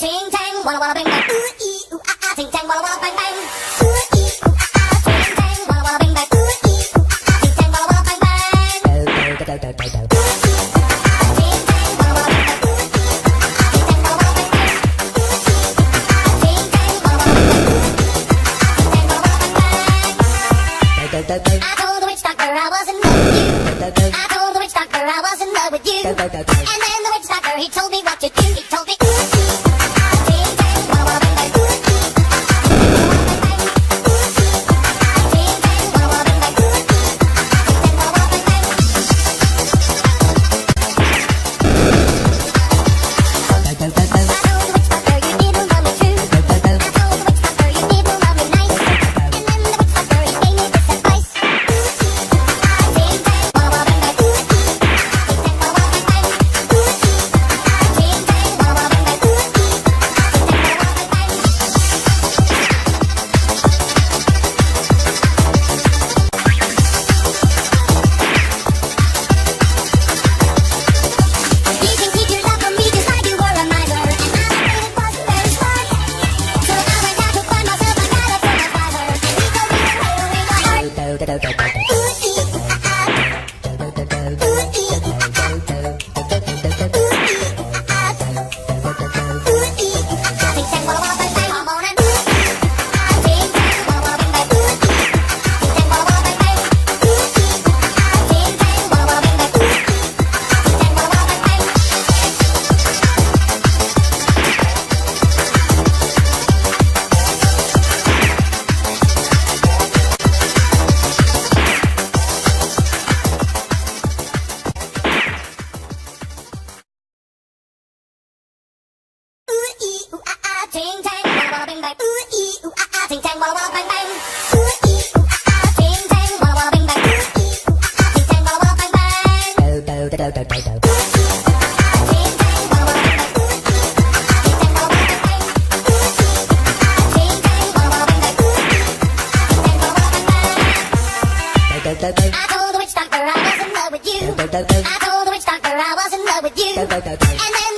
ting tang, walla walla bang bang. Ooh ee ooh ah ah, ting tang, walla walla bang bang. Ooh ee ooh ah ah, ting tang, walla walla bang bang. Ooh ee ooh ah ah, ting tang, walla walla bang bang. I told the witch doctor I was in love with you. I told the witch doctor I was in love with you. And then the witch doctor he told me what to do. He told me ooh ee ooh ah ah, ting tang, walla walla bang bang. Ooh ee ooh ah ah, ting tang, walla walla bang bang. Ooh ee ooh ah ah, ting tang, walla walla bang bang. I told the witch doctor you didn't love me true. I told the witch doctor you didn't love me nice. And then the witch doctor he gave me this advice. Ting tang, walla walla bang bang. Ooh ee ooh ah ah, ting tang, walla walla bang bang. Ooh ee ooh ah ah, ting tang, walla walla bang bang. Ooh ee ooh ah ah, ting tang, walla walla bang bang. Ooh ee ooh ah ah, ting tang, walla walla bang bang. Ooh ee ooh ah ah, ting tang, walla walla bang bang. Ooh ee ooh ah ah, ting tang, walla walla bang bang. Ooh ee ooh ah ah, ting tang, walla walla bang bang. I told the witch doctor I was in love with you. I told the witch doctor I was in love with you. And then